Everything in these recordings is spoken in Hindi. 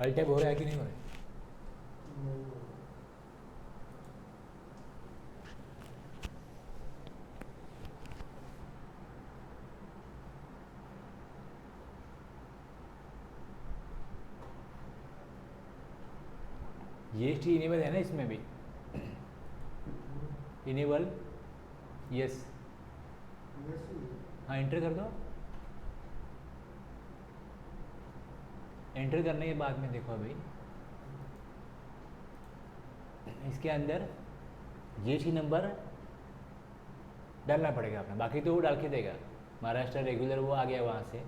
अल्टैप हो रहा है कि नहीं हो रहा है? जीएसटी इनेबल है ना इसमें भी? Enable, yes. हाँ, एंटर कर दो। एंटर करने के बाद में देखो अभी इसके अंदर जीएसटी नंबर डालना पड़ेगा अपना, बाकी तो वो डाल के देगा। महाराष्ट्र रेगुलर वो आ गया वहाँ से।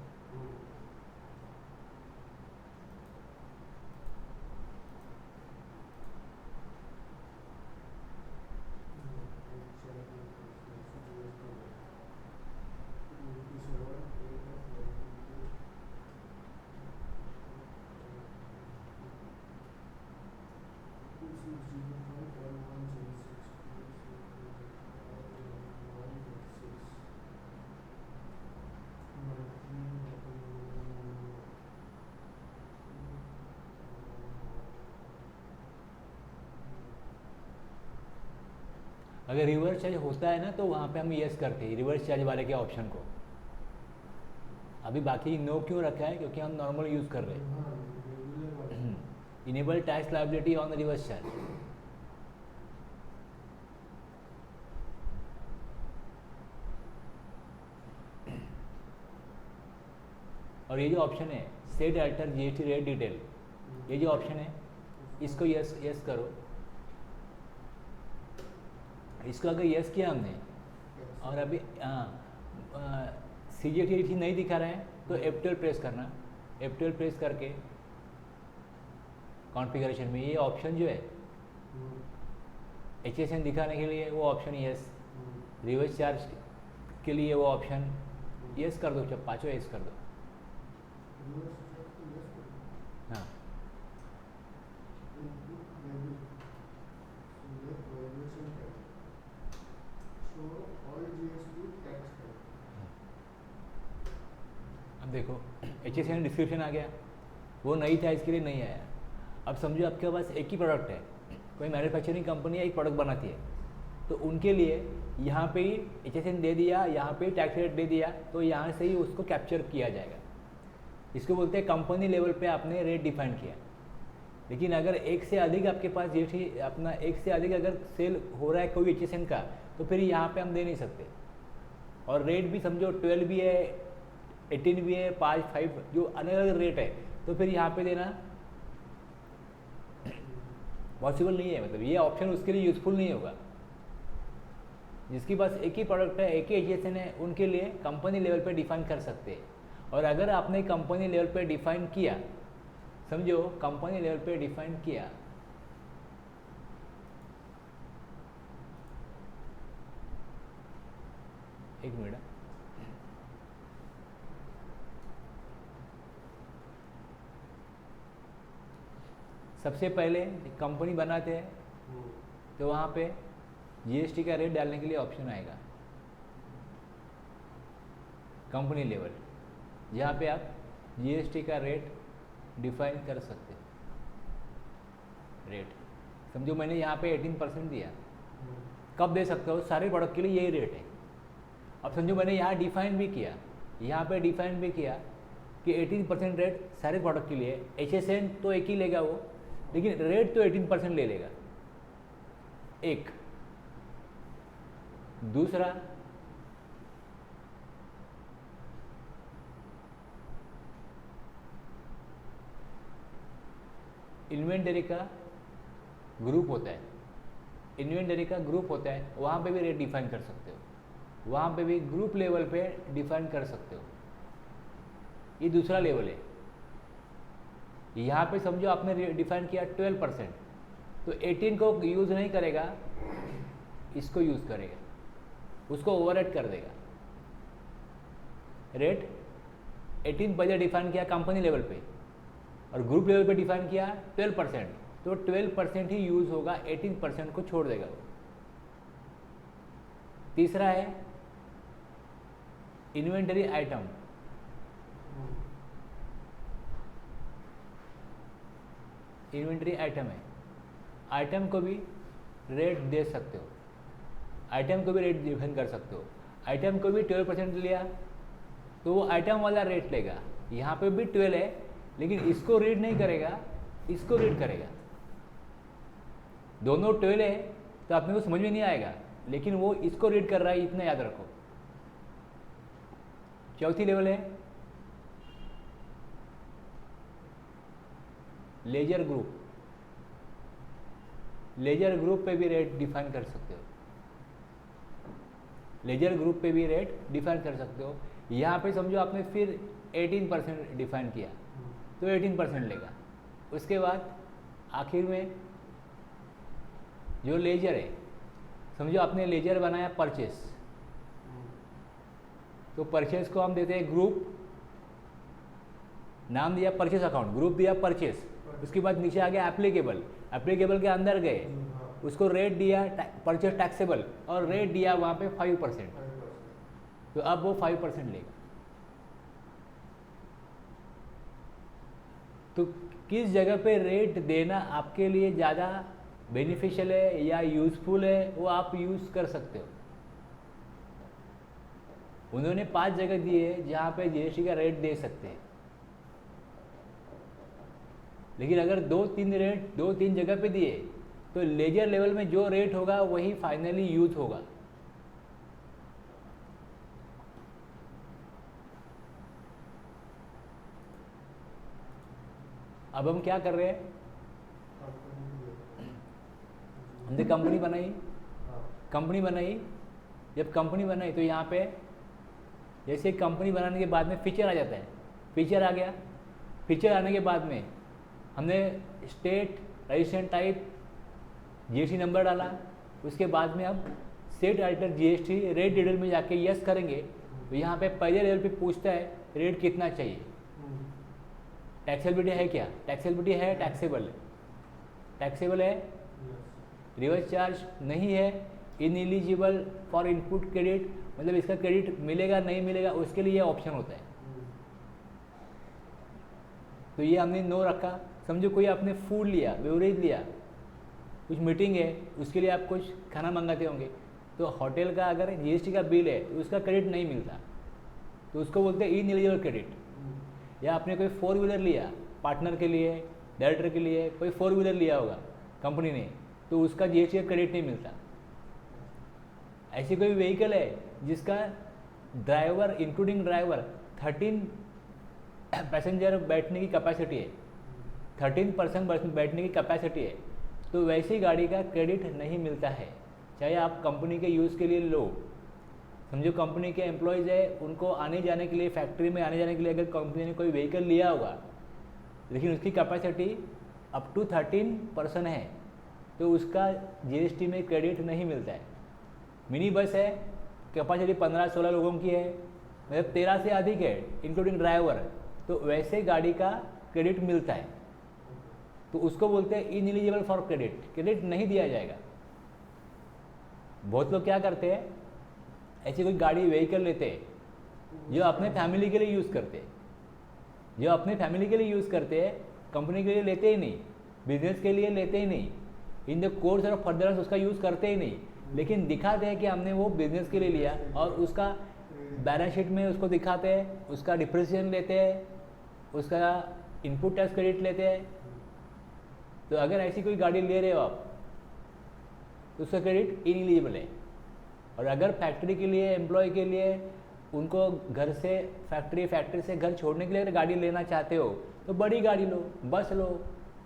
अगर रिवर्स चार्ज होता है ना तो वहाँ पे हम यस करते हैं रिवर्स चार्ज वाले के ऑप्शन को। अभी बाकी नो क्यों रखा है? क्योंकि हम नॉर्मल यूज़ कर रहे हैं। Enable tax liability on reverse charge. और ये जो ऑप्शन है set alter GST rate detail, ये जो ऑप्शन है इसको यस यस करो। इसको अगर यस किया हमने और अभी CGT नहीं दिखा रहा है तो F12 प्रेस करना। F12 प्रेस करके कॉन्फ़िगरेशन में ये ऑप्शन जो है HSN दिखाने के लिए वो ऑप्शन यस, रिवर्स चार्ज के लिए वो ऑप्शन यस कर दो, जब पाँचों यस कर दो। हाँ, अब देखो HSN डिस्क्रिप्शन आ गया, वो नहीं था इसके लिए नहीं आया। अब समझो आपके पास एक ही प्रोडक्ट है, कोई मैन्युफैक्चरिंग कंपनी एक प्रोडक्ट बनाती है तो उनके लिए यहाँ पे ही HSN दे दिया, यहाँ पे ही टैक्स रेट दे दिया, तो यहाँ से ही उसको कैप्चर किया जाएगा। इसको बोलते हैं कंपनी लेवल पे आपने रेट डिफाइन किया। लेकिन अगर एक से अधिक आपके पास जीएसटी अपना एक से अधिक अगर सेल हो रहा है कोई HSN का तो फिर यहाँ पे हम दे नहीं सकते। और रेट भी समझो 12 भी है, 18 भी है, 5, 5 जो अलग अलग रेट है, तो फिर यहाँ पे देना पॉसिबल नहीं है। मतलब ये ऑप्शन उसके लिए यूज़फुल नहीं होगा। जिसके पास एक ही प्रोडक्ट है, एक ही HSN है, उनके लिए कंपनी लेवल पे डिफाइन कर सकते हैं। और अगर आपने कंपनी लेवल पे डिफाइन किया, समझो कंपनी लेवल पे डिफाइन किया, एक मिनट, सबसे पहले कंपनी बनाते हैं तो वहाँ पे जीएसटी का रेट डालने के लिए ऑप्शन आएगा कंपनी लेवल, जहाँ पे आप जीएसटी का रेट डिफाइन कर सकते हैं। रेट समझो मैंने यहाँ पे 18% दिया, कब दे सकते हो? सारे प्रोडक्ट के लिए यही रेट है। अब समझो मैंने यहाँ डिफाइन भी किया, यहाँ पे डिफाइन भी किया कि 18% रेट सारे प्रोडक्ट के लिए। HSN तो एक ही लेगा वो, लेकिन रेट तो 18% ले लेगा। एक दूसरा, इन्वेंटरी का ग्रुप होता है, इन्वेंटरी का ग्रुप होता है, वहाँ पे भी रेट डिफाइन कर सकते हो, वहाँ पे भी ग्रुप लेवल पे डिफाइन कर सकते हो। ये दूसरा लेवल है। यहाँ पे समझो आपने डिफाइन किया 12%, तो 18 को यूज़ नहीं करेगा, इसको यूज़ करेगा, उसको ओवरराइड कर देगा। रेट 18 पहले डिफाइन किया कंपनी लेवल पे और ग्रुप लेवल पे डिफाइन किया 12%, तो 12% ही यूज़ होगा, 18% को छोड़ देगा वो। तीसरा है इन्वेंटरी आइटम, इन्वेंट्री आइटम है, आइटम को भी रेट दे सकते हो, आइटम को भी रेट डिफाइन कर सकते हो। आइटम को भी 12% लिया तो वो आइटम वाला रेट लेगा, यहाँ पे भी 12 है लेकिन इसको रीड नहीं करेगा, इसको रीड करेगा। दोनों 12 है तो आपने को समझ में नहीं आएगा, लेकिन वो इसको रीड कर रहा है, इतना याद रखो। चौथी लेवल है लेजर ग्रुप। लेजर ग्रुप पे भी रेट डिफाइन कर सकते हो, लेजर ग्रुप पे भी रेट डिफाइन कर सकते हो। यहाँ पे समझो आपने फिर 18% डिफाइन किया तो 18% लेगा। उसके बाद आखिर में जो लेजर है, समझो आपने लेजर बनाया परचेस, तो परचेस को हम देते हैं ग्रुप, नाम दिया परचेस अकाउंट, ग्रुप दिया परचेस। उसके बाद नीचे आ गया एप्लीकेबल, एप्लीकेबल के अंदर गए, उसको रेट दिया परचेस टैक्सेबल और रेट दिया वहाँ पे 5%, तो अब वो 5% लेगा। तो किस जगह पे रेट देना आपके लिए ज़्यादा बेनिफिशियल है या यूज़फुल है, वो आप यूज़ कर सकते हो। उन्होंने 5 जगह दिए जहाँ पे जीएसटी का रेट दे सकते हैं, लेकिन अगर 2-3 जगह पे दिए तो लेजर लेवल में जो रेट होगा वही फाइनली यूज होगा। अब हम क्या कर रहे हैं, हमने कंपनी बनाई, जब कंपनी बनाई तो यहाँ पे जैसे कंपनी बनाने के बाद में फीचर आ जाता है, फीचर आ गया, फीचर आने के बाद में हमने state, registration type, GST number डाला। उसके बाद में अब set alter GST rate detail में जाके यस करेंगे तो यहाँ पे पहले लेवल पे पूछता है रेट कितना चाहिए, टैक्सेबिलिटी है क्या, टैक्सेबिलिटी है, टैक्सेबल है, रिवर्स चार्ज नहीं है, इनएलिजिबल फॉर इनपुट क्रेडिट, मतलब इसका क्रेडिट मिलेगा नहीं मिलेगा उसके लिए ऑप्शन होता है। तो ये हमने नो रखा। समझो कोई आपने फूड लिया, बेवरेज लिया, कुछ मीटिंग है, उसके लिए आप कुछ खाना मंगाते होंगे, तो होटल का अगर जीएसटी का बिल है तो उसका क्रेडिट नहीं मिलता, तो उसको बोलते हैं इनएलिजिबल क्रेडिट। या आपने कोई 4 व्हीलर लिया, पार्टनर के लिए, डायरेक्टर के लिए कोई 4 व्हीलर लिया होगा कंपनी ने, तो उसका जीएसटी का क्रेडिट नहीं मिलता। ऐसी कोई व्हीकल है जिसका ड्राइवर इंक्लूडिंग ड्राइवर 13 पैसेंजर बैठने की कैपेसिटी है, 13% बैठने की कैपेसिटी है, तो वैसी गाड़ी का क्रेडिट नहीं मिलता है, चाहे आप कंपनी के यूज़ के लिए लो। समझो कंपनी के एम्प्लॉयज़ है, उनको आने जाने के लिए, फैक्ट्री में आने जाने के लिए अगर कंपनी ने कोई व्हीकल लिया होगा लेकिन उसकी कैपेसिटी अप टू 13% है, तो उसका जीएसटी में क्रेडिट नहीं मिलता है। मिनी बस है, कैपेसिटी 15-16 लोगों की है, मतलब 13 से अधिक है इंक्लूडिंग ड्राइवर, तो वैसे गाड़ी का क्रेडिट मिलता है, तो उसको बोलते हैं इनएलिजिबल फॉर क्रेडिट, क्रेडिट नहीं दिया जाएगा। बहुत लोग क्या करते हैं, ऐसी कोई गाड़ी व्हीकल लेते हैं जो अपने फैमिली के लिए यूज़ करते हैं, कंपनी के लिए लेते ही नहीं, बिजनेस के लिए लेते ही नहीं, in the course of furtherance उसका यूज़ करते ही नहीं, लेकिन दिखाते हैं कि हमने वो बिजनेस के लिए लिया और उसका बैलेंस शीट में उसको दिखाते हैं, उसका डिप्रिसिएशन लेते हैं, उसका इनपुट टैक्स क्रेडिट लेते हैं। तो अगर ऐसी कोई गाड़ी ले रहे हो आप तो उसका क्रेडिट इनएलिजिबल है। और अगर फैक्ट्री के लिए, एम्प्लॉय के लिए, उनको घर से फैक्ट्री से घर छोड़ने के लिए अगर गाड़ी लेना चाहते हो तो बड़ी गाड़ी लो, बस लो,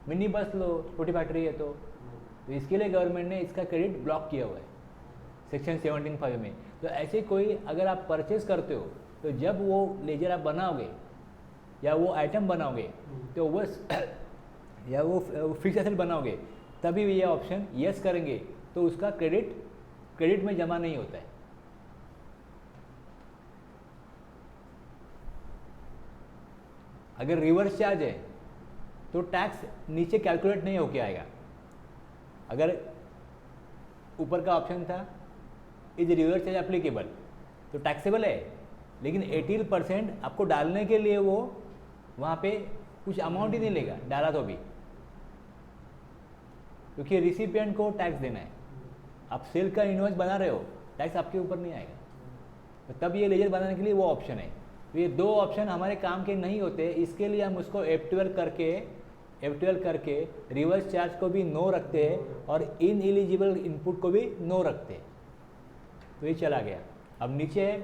मिनी बस लो, छोटी फैक्ट्री है तो इसके लिए गवर्नमेंट ने इसका क्रेडिट ब्लॉक किया हुआ है सेक्शन 17(5) में। तो ऐसे कोई अगर आप परचेज करते हो तो जब वो लेजर आप बनाओगे या वो आइटम बनाओगे तो वो या वो फिक्स एसेट बनाओगे, तभी ये ऑप्शन यस करेंगे तो उसका क्रेडिट में जमा नहीं होता है। अगर रिवर्स चार्ज है तो टैक्स नीचे कैलकुलेट नहीं होके आएगा। अगर ऊपर का ऑप्शन था इज रिवर्स चार्ज एप्लीकेबल तो टैक्सेबल है, लेकिन 18% आपको डालने के लिए वो वहाँ पे कुछ अमाउंट ही नहीं लेगा, डाला तो भी क्योंकि रिसिपिएंट को टैक्स देना है। आप सेल का इनवॉइस बना रहे हो, टैक्स आपके ऊपर नहीं आएगा। तो तब ये लेजर बनाने के लिए वो ऑप्शन है। तो ये दो ऑप्शन हमारे काम के नहीं होते, इसके लिए हम उसको F12 करके रिवर्स चार्ज को भी नो रखते हैं और इन एलिजिबल इनपुट को भी नो रखते हैं। तो ये चला गया। अब नीचे है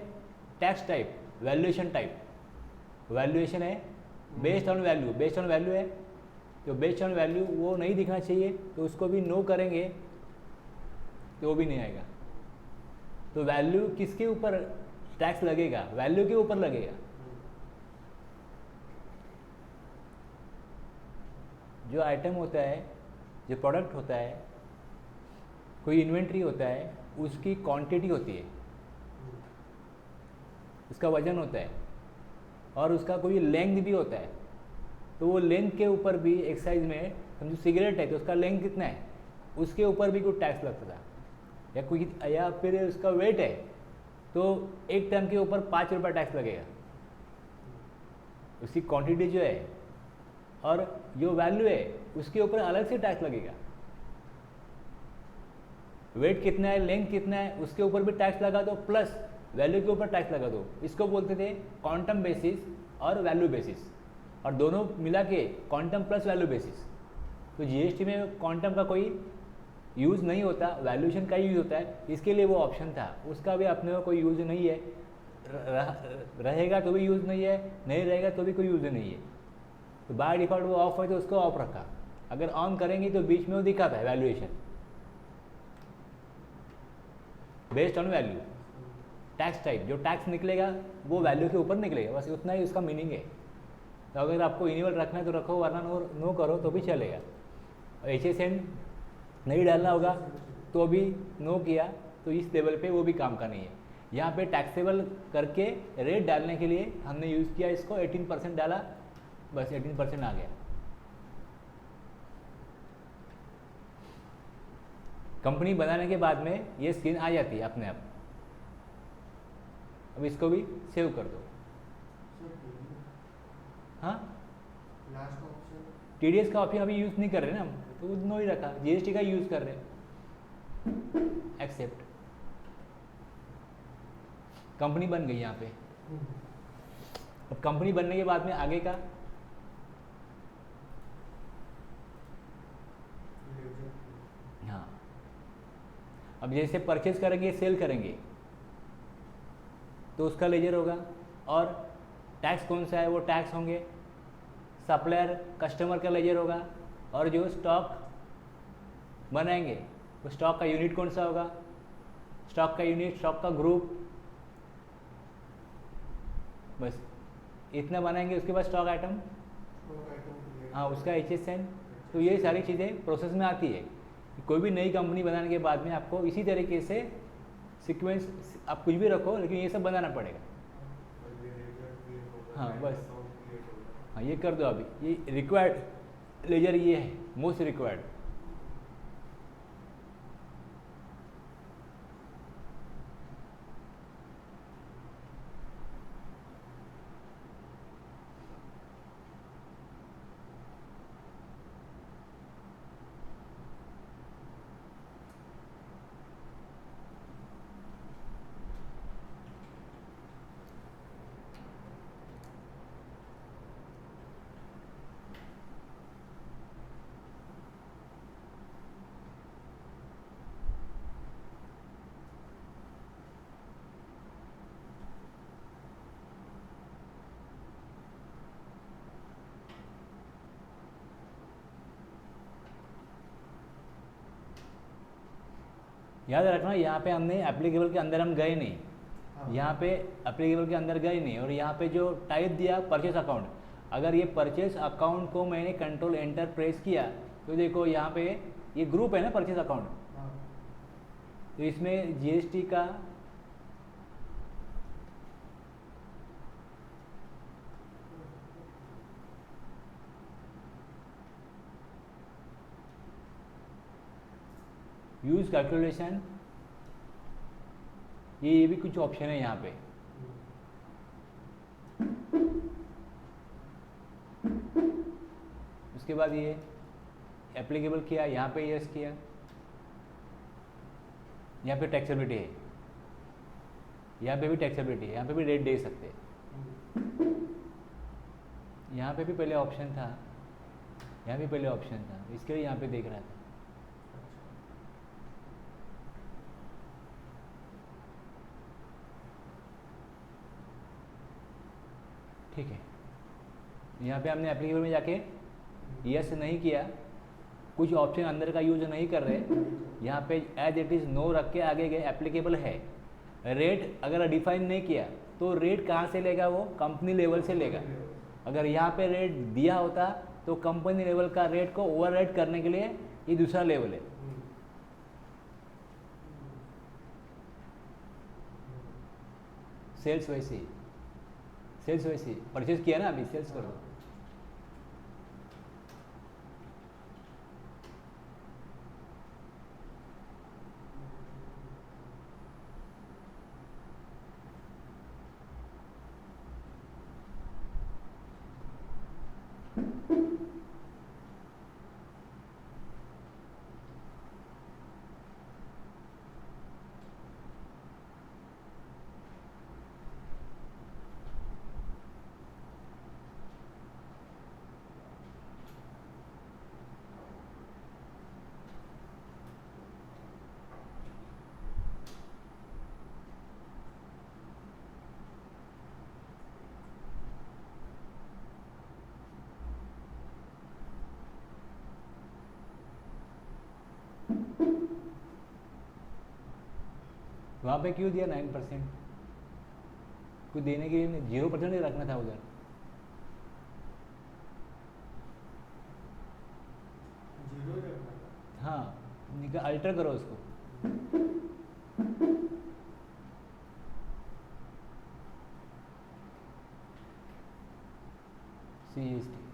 tax type, valuation type. Valuation है based on value, based on value है, तो बेस्ड ऑन वैल्यू वो नहीं दिखना चाहिए, तो उसको भी नो करेंगे तो वो भी नहीं आएगा। तो वैल्यू किसके ऊपर टैक्स लगेगा? वैल्यू के ऊपर लगेगा। जो आइटम होता है, जो प्रोडक्ट होता है, कोई इन्वेंट्री होता है, उसकी क्वांटिटी होती है, उसका वजन होता है और उसका कोई लेंथ भी होता है। तो वो लेंथ के ऊपर भी एक्साइज में समझो सिगरेट है तो उसका लेंथ कितना है, उसके ऊपर भी कुछ टैक्स लगता था। या फिर उसका वेट है तो एक टन के ऊपर 5 रुपये टैक्स लगेगा। उसकी क्वांटिटी जो है और जो वैल्यू है उसके ऊपर अलग से टैक्स लगेगा। वेट कितना है, लेंथ कितना है, उसके ऊपर भी टैक्स लगा दो, प्लस वैल्यू के ऊपर टैक्स लगा दो। इसको बोलते थे क्वांटम बेसिस और वैल्यू बेसिस, और दोनों मिला के क्वांटम प्लस वैल्यू बेसिस। तो जीएसटी में क्वांटम का कोई यूज़ नहीं होता, वैल्यूएशन का ही यूज़ होता है, इसके लिए वो ऑप्शन था। उसका भी अपने को कोई यूज़ नहीं है, रहेगा तो भी यूज़ नहीं है, नहीं रहेगा तो भी कोई यूज़ नहीं है। तो बाय डिफ़ॉल्ट वो ऑफ है तो उसको ऑफ रखा। अगर ऑन करेंगे तो बीच में वो दिखाता है valuation based on value. Tax type, जो टैक्स निकलेगा वो वैल्यू के ऊपर निकलेगा, बस उतना ही उसका मीनिंग है। तो अगर आपको इनिवल रखना है तो रखो, वरना नो करो तो भी चलेगा। HSN नहीं डालना होगा तो भी नो किया तो इस लेवल पे वो भी काम का नहीं है। यहाँ पे टैक्सेबल करके रेट डालने के लिए हमने यूज़ किया इसको, 18% डाला, बस 18% आ गया। कंपनी बनाने के बाद में ये स्क्रीन आ जाती है अपने आप। अब इसको भी सेव कर दो। हाँ, TDS का ऑप्शन अभी यूज़ नहीं कर रहे ना हम, तो नो ही रखा। GST का यूज़ कर रहे हैं, एक्सेप्ट। कंपनी बन गई यहाँ पे। अब कंपनी बनने के बाद में आगे का हाँ, अब जैसे परचेज करेंगे, सेल करेंगे तो उसका लेजर होगा, और टैक्स कौन सा है वो टैक्स होंगे। सप्लायर कस्टमर का लेजर होगा, और जो स्टॉक बनाएंगे वो स्टॉक का यूनिट कौन सा होगा, स्टॉक का यूनिट, स्टॉक का ग्रुप, बस इतना बनाएंगे। उसके बाद स्टॉक आइटम, हाँ उसका HSN। तो ये सारी चीज़ें प्रोसेस में आती है। कोई भी नई कंपनी बनाने के बाद में आपको इसी तरीके से सीक्वेंस, आप कुछ भी रखो लेकिन ये सब बनाना पड़ेगा। हाँ बस, हाँ ये कर दो। अभी ये रिक्वायर्ड लेजर ये है, मोस्ट रिक्वायर्ड। याद रखना, यहाँ पे हमने एप्लीकेबल के अंदर हम गए नहीं, यहाँ पे एप्लीकेबल के अंदर गए नहीं। और यहाँ पे जो टाइप दिया परचेस अकाउंट, अगर ये परचेस अकाउंट को मैंने कंट्रोल एंटर प्रेस किया तो देखो यहाँ पे ये ग्रुप है ना परचेस अकाउंट, तो इसमें GST का यूज कैलकुलेशन, ये भी कुछ ऑप्शन है यहाँ पे। उसके बाद ये एप्लीकेबल किया, यहाँ पे यस किया, यहाँ पे टैक्सेबिलिटी है, यहाँ पे भी टैक्सेबिलिटी है, यहाँ पे भी रेट दे सकते हैं। यहाँ पे भी पहले ऑप्शन था, यहाँ भी पहले ऑप्शन था, इसके लिए यहाँ पे देख रहा था। ठीक है, यहाँ पे हमने एप्लीकेबल में जाके यस नहीं किया, कुछ ऑप्शन अंदर का यूज नहीं कर रहे, यहाँ पे एज इट इज़ नो रख के आगे गए, एप्लीकेबल है। रेट अगर डिफाइन नहीं किया तो रेट कहाँ से लेगा, वो कंपनी लेवल से लेगा। अगर यहाँ पे रेट दिया होता तो कंपनी लेवल का रेट को ओवरराइड करने के लिए ये दूसरा लेवल है। सेल्स वैसे ही, सेल्स वैसे ही परचेज किया ना, अभी सेल्स करो। वहाँ पे क्यों दिया 9%? कुछ देने के लिए 0% ही रखना था उधर। हाँ, अल्टर करो उसको। CST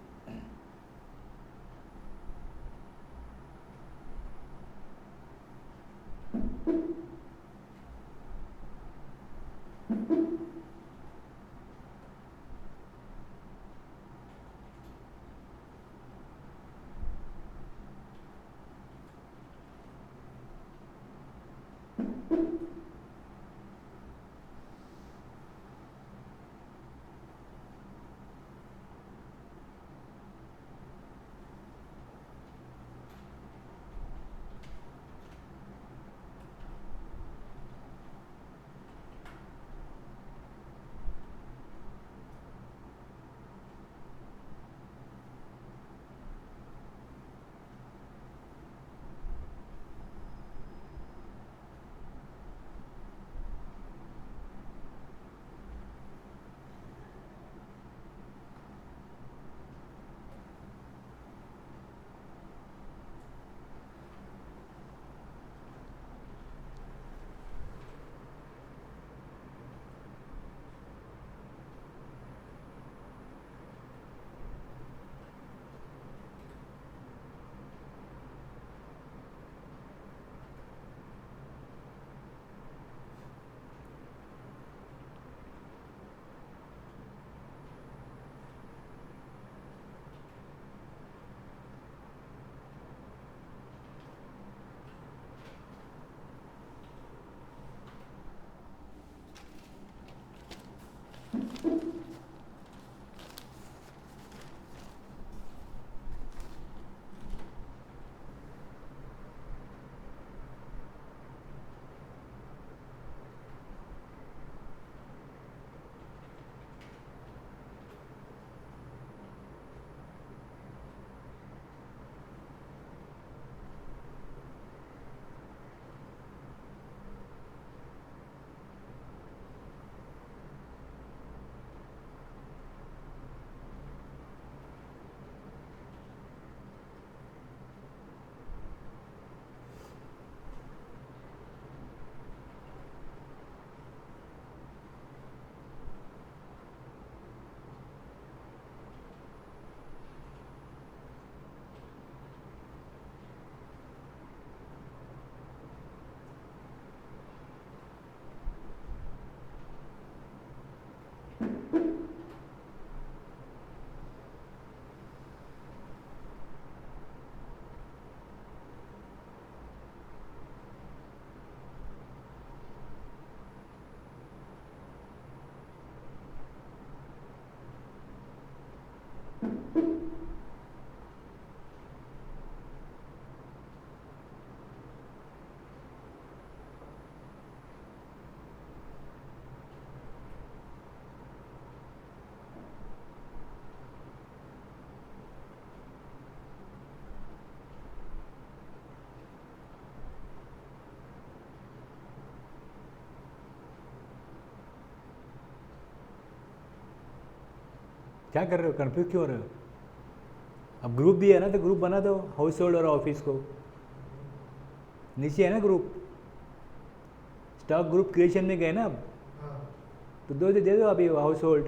क्या कर रहे हो, कन्फ्यूज क्यों हो रहे हो? अब ग्रुप भी है ना, तो ग्रुप बना दो, हाउस होल्ड और ऑफिस को। नीचे है ना ग्रुप, स्टॉक ग्रुप क्रिएशन में गए ना अब, तो दो दे दो अभी हाउस होल्ड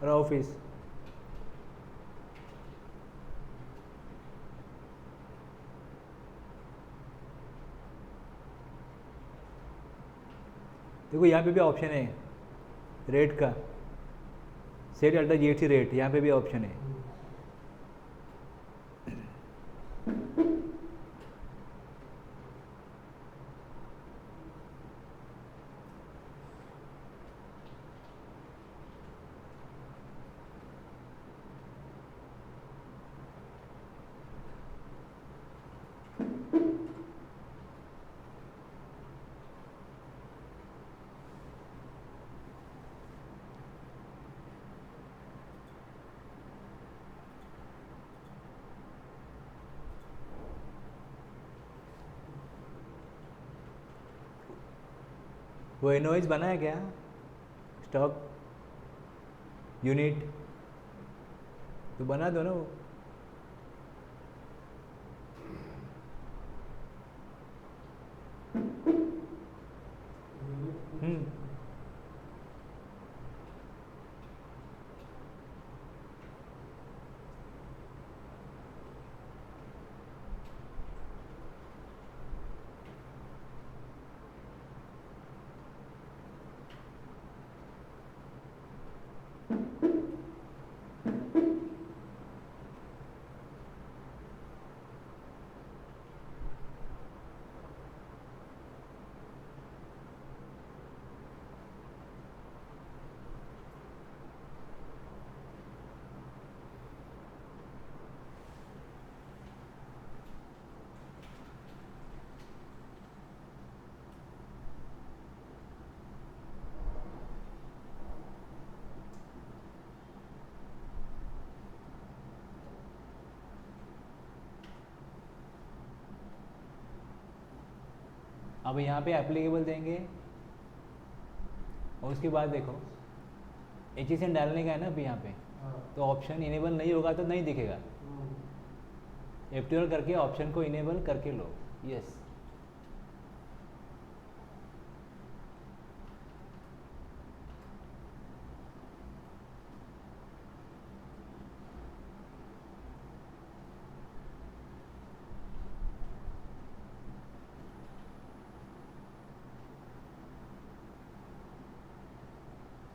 और ऑफिस। देखो यहाँ पे भी ऑप्शन है रेट का, सेट अल्टर जीएसटी रेट, यहाँ पे भी ऑप्शन है। वो इनवॉइस बना है क्या, स्टॉक यूनिट? तो बना दो ना वो। हम्म, अब यहाँ पे एप्लीकेबल देंगे और उसके बाद देखो एच डालने का है ना अभी यहाँ पे, तो ऑप्शन इनेबल नहीं होगा तो नहीं दिखेगा। एफ करके ऑप्शन को इनेबल करके लो, यस।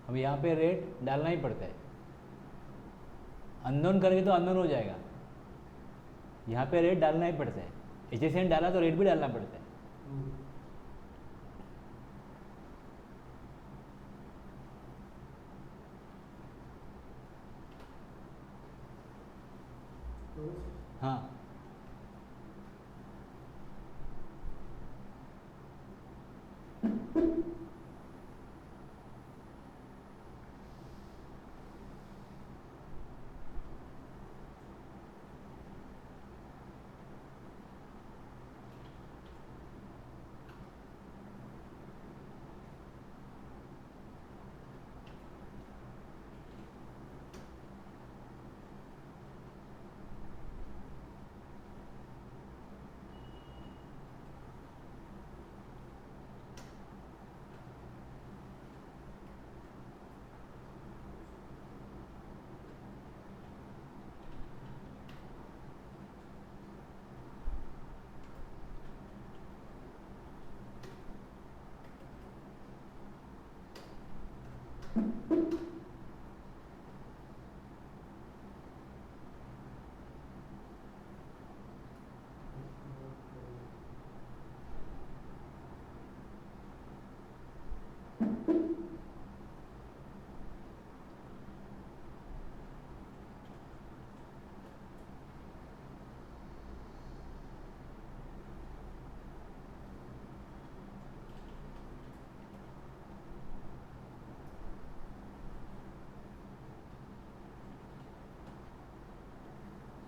अब यहाँ पे रेट डालना ही पड़ता है, अननोन करेंगे तो अननोन हो जाएगा। यहाँ पे रेट डालना ही पड़ता है, एच डाला तो रेट भी डालना पड़ता है। हाँ,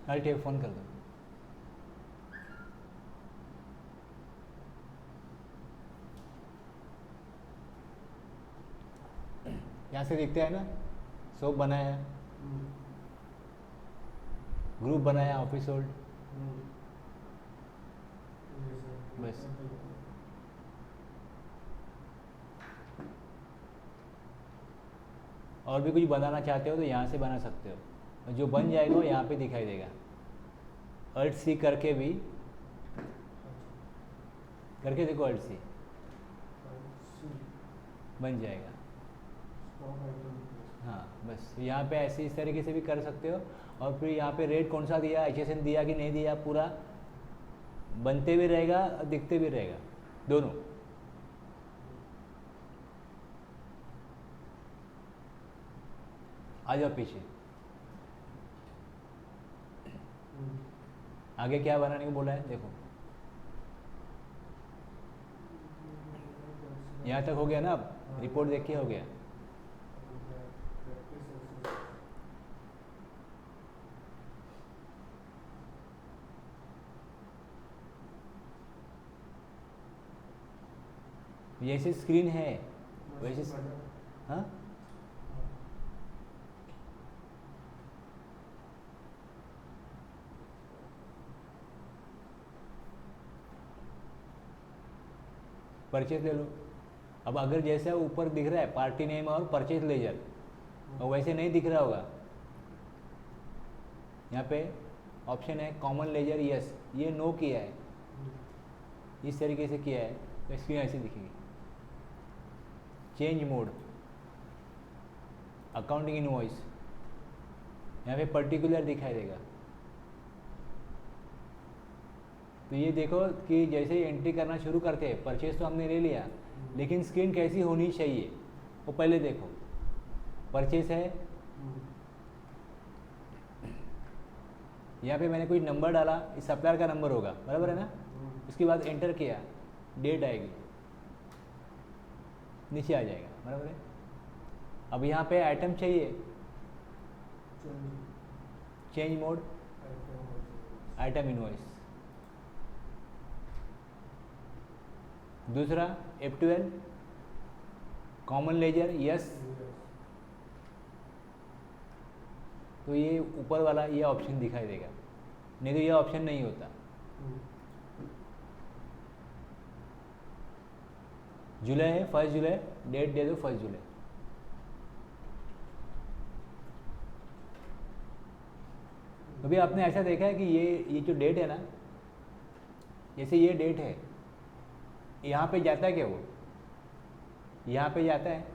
अरे ठीक, फ़ोन कर दो। यहाँ से दिखता है ना, सोप बना है। ग्रुप बनाया, ऑफिस होल्ड, बस। और भी कुछ बनाना चाहते हो तो यहाँ से बना सकते हो, जो बन जाएगा वो यहाँ पे दिखाई देगा। अल्ट सी करके भी, करके देखो, अल्ट सी बन जाएगा। हाँ बस, यहाँ पे ऐसे इस तरीके से भी कर सकते हो। और फिर यहाँ पे रेट कौन सा दिया, HSN दिया कि नहीं दिया, पूरा बनते भी रहेगा और दिखते भी रहेगा, दोनों। आ जाओ पीछे। आगे क्या बनाने को बोला है, देखो यहाँ तक हो गया ना। अब रिपोर्ट देख के हो गया। जैसे स्क्रीन है वैसे, हाँ परचेज ले लो। अब अगर जैसा ऊपर दिख रहा है पार्टी नेम और परचेज लेजर, और वैसे नहीं दिख रहा होगा, यहाँ पे ऑप्शन है कॉमन लेजर, यस, ये नो किया है, इस तरीके से किया है तो स्क्रीन ऐसे दिखेगी। चेंज मोड, अकाउंटिंग इनवॉइस, यहाँ पे पर्टिकुलर दिखाई देगा। तो ये देखो कि जैसे ही एंट्री करना शुरू करते हैं, परचेज तो हमने ले लिया, लेकिन स्क्रीन कैसी होनी चाहिए वो पहले देखो। परचेज है, यहाँ पे मैंने कोई नंबर डाला, इस सप्लायर का नंबर होगा, बराबर है ना। उसके बाद एंटर किया, डेट आएगी, नीचे आ जाएगा, बराबर है। अब यहाँ पे आइटम चाहिए, चेंज मोड, आइटम इनवॉइस। दूसरा F12 कॉमन लेजर, यस, तो ये ऊपर वाला ये ऑप्शन दिखाई देगा, नहीं तो ये ऑप्शन नहीं होता। जुलाई है, 1 जुलाई, डेट दे दो 1 जुलाई। अभी आपने ऐसा देखा है कि ये जो डेट है ना, जैसे ये डेट है, यहाँ पे जाता है क्या वो, यहाँ पे जाता है,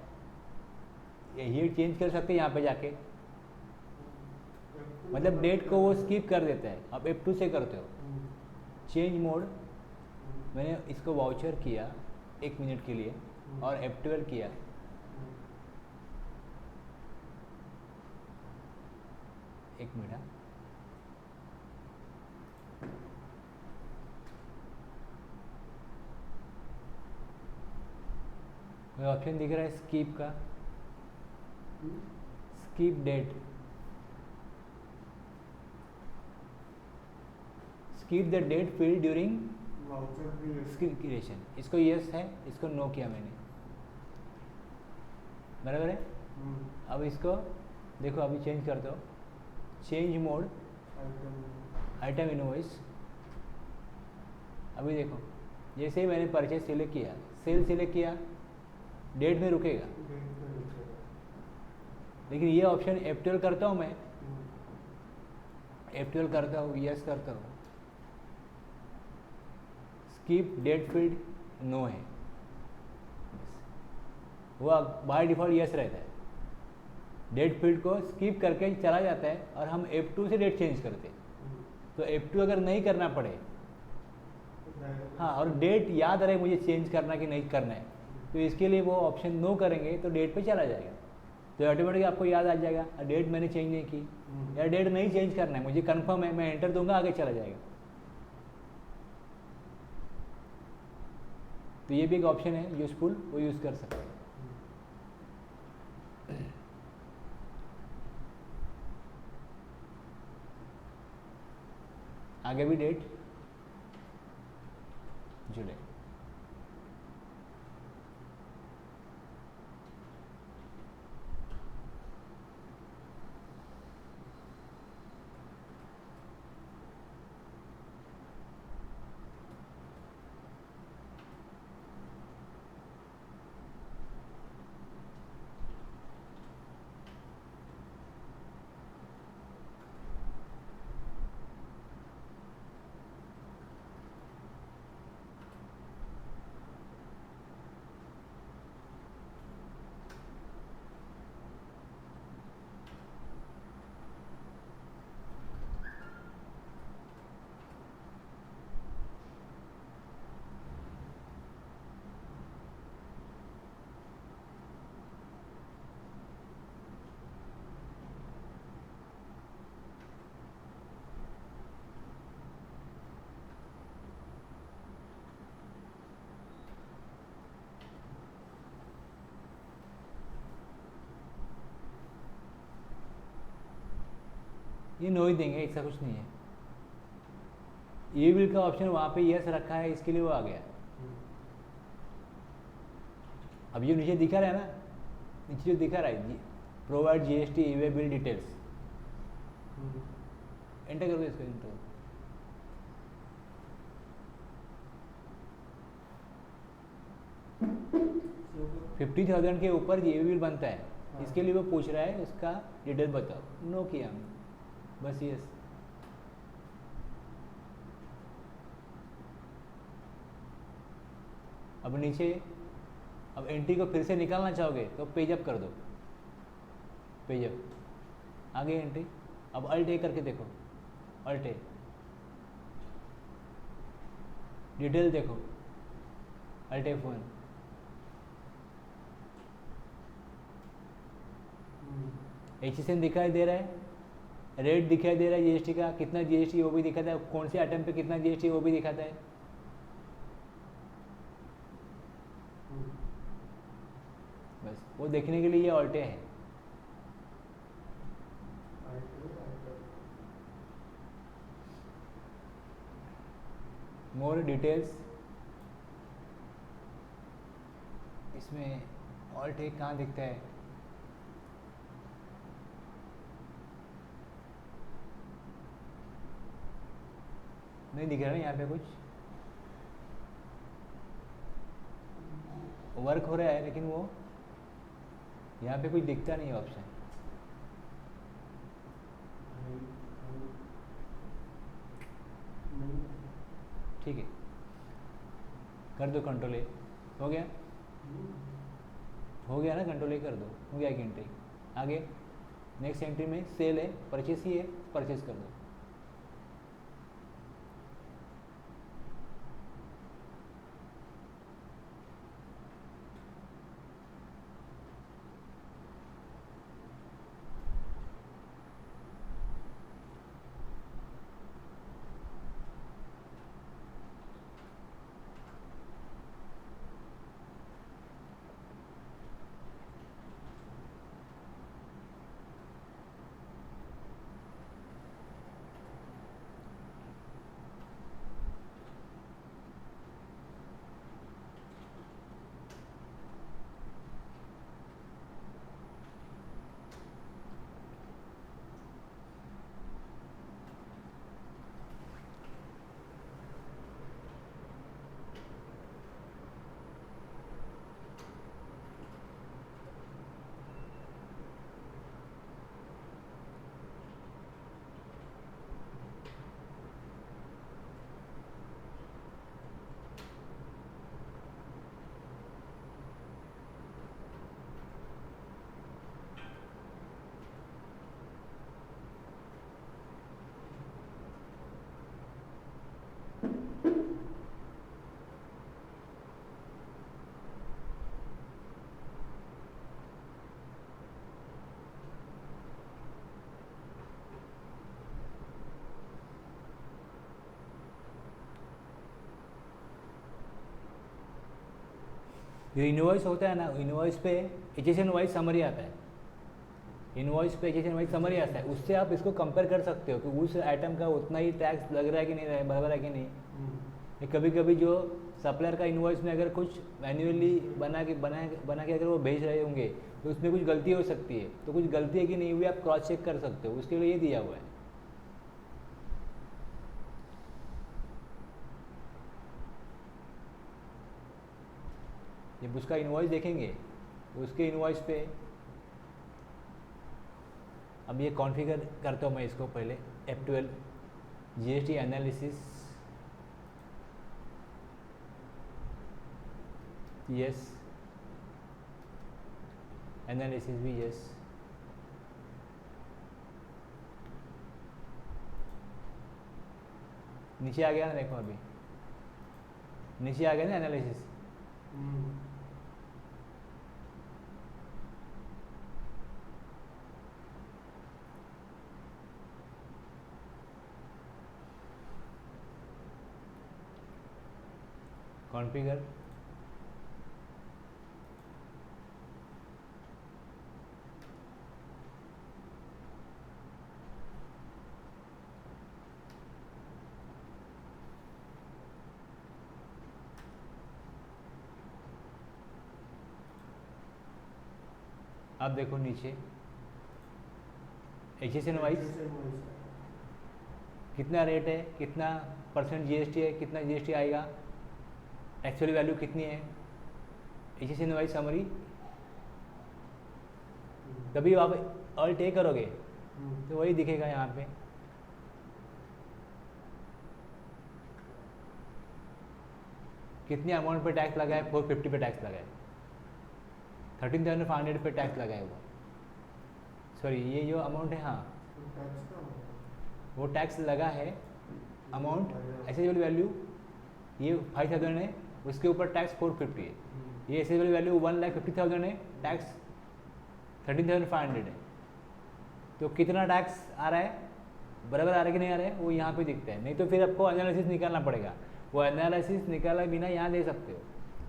ये चेंज कर सकते हैं यहाँ पे जाके, मतलब डेट को वो स्किप कर देता है। अब F2 से करते हो, चेंज मोड, मैंने इसको वाउचर किया 1 मिनट के लिए और F12 किया, एक मिनट, कोई ऑप्शन दिख रहा है स्कीप का, skip date, skip the date field during creation, इसको यस है, इसको नो किया मैंने, बराबर है। अब इसको देखो, अभी चेंज कर दो, चेंज मोड, आइटम इनवॉइस। अभी देखो, जैसे ही मैंने परचेज सिलेक्ट किया, सेल सिलेक्ट किया, डेट में रुकेगा, लेकिन ये ऑप्शन F12 करता हूँ मैं, F12 करता हूँ, यस करता हूँ, स्कीप डेट फील्ड नो है, वो बाय डिफॉल्ट यस रहता है। डेट फील्ड को स्किप करके चला जाता है और हम F2 से डेट चेंज करते हैं। तो F2 अगर नहीं करना पड़े, हाँ, और डेट याद रहे मुझे चेंज करना कि नहीं करना है, तो इसके लिए वो ऑप्शन नो करेंगे तो डेट पे चला जाएगा, तो ऑटोमेटिक आपको याद आ जाएगा डेट मैंने चेंज नहीं की, या डेट नहीं चेंज करना है मुझे, कंफर्म है, मैं एंटर दूंगा, आगे चला जाएगा। तो ये भी एक ऑप्शन है यूजफुल, वो यूज़ कर सकते हैं। आगे भी डेट जुलाई, ये नो ही देंगे, ऐसा कुछ नहीं है। ये बिल का ऑप्शन वहाँ पे यस रखा है, इसके लिए वो आ गया। अब ये नीचे दिखा रहा है ना, नीचे जो दिखा रहा है प्रोवाइड जीएसटी ई वे बिल डिटेल्स, एंटर कर दो इसको। एंटर 50,000 के ऊपर ये बिल बनता है। हाँ। इसके लिए वो पूछ रहा है उसका डिटेल बताओ, नो किया हमने, बस यस। अब नीचे, अब एंट्री को फिर से निकालना चाहोगे तो पेज अप कर दो, पेज अप आगे एंट्री। अब अल्ट ए करके देखो, अल्ट ए, डिटेल देखो, अल्ट F1, HSN दिखाई दे रहा है, रेट दिखाई दे रहा है जीएसटी का, कितना जीएसटी वो भी दिखाता है, कौन से आइटम पे कितना जीएसटी वो भी दिखाता है। बस वो देखने के लिए ये ऑल्टे है। मोर डिटेल्स, इसमें ऑल्ट ए कहाँ दिखता है? नहीं दिख रहा ना यहाँ पे, कुछ वर्क हो रहा है लेकिन वो यहाँ पे कुछ दिखता नहीं है ऑप्शन। ठीक है, कर दो कंट्रोल ए, हो गया, हो गया ना, कंट्रोल ए कर दो, हो गया एक एंट्री। आगे नेक्स्ट एंट्री में सेल है, परचेस ही है, परचेस कर दो। जो इनवॉइस होता है ना, इनवॉइस पे HSN वाइज समरी आता है, इनवॉइस पे HSN वाइज समरी आता है, उससे आप इसको कंपेयर कर सकते हो कि उस आइटम का उतना ही टैक्स लग रहा है कि नहीं, बराबर है कि नहीं। कभी कभी जो सप्लायर का इनवॉइस में अगर कुछ मैन्युअली बना के अगर वो भेज रहे होंगे तो उसमें कुछ गलती हो सकती है, तो कुछ गलती है कि नहीं हुई आप क्रॉस चेक कर सकते हो, उसके लिए ये दिया हुआ है। जब उसका इनवॉइस देखेंगे उसके इनवॉइस पे, अब ये कॉन्फ़िगर करता हूँ मैं इसको पहले, F12 GST analysis, yes, analysis भी यस, नीचे आ गया ना, देखो अभी नीचे आ गया ना एनालिसिस। कॉन्फ़िगर, अब देखो नीचे HSN वाइज कितना रेट है, कितना परसेंट GST है, कितना GST आएगा, एक्चुअल वैल्यू कितनी है, HSN वाइज समरी। कभी आप ऑल्ट ए करोगे तो वही दिखेगा यहाँ पे। कितने अमाउंट पे टैक्स लगा है, 450 पे टैक्स लगा है, 13,500 पे टैक्स लगा है वो। सॉरी ये जो अमाउंट है, हाँ वो टैक्स लगा है अमाउंट, एसेबल वैल्यू ये 5,000 है, उसके ऊपर टैक्स 450 है। ये एसेबल वैल्यू 1,50,000 है, टैक्स 13,500 है। तो कितना टैक्स आ रहा है, बराबर आ रहा है कि नहीं आ रहा है, वो यहाँ पे दिखता है। नहीं तो फिर आपको एनालिसिस निकालना पड़ेगा, वो एनालिसिस निकाला बिना यहाँ दे सकते हो।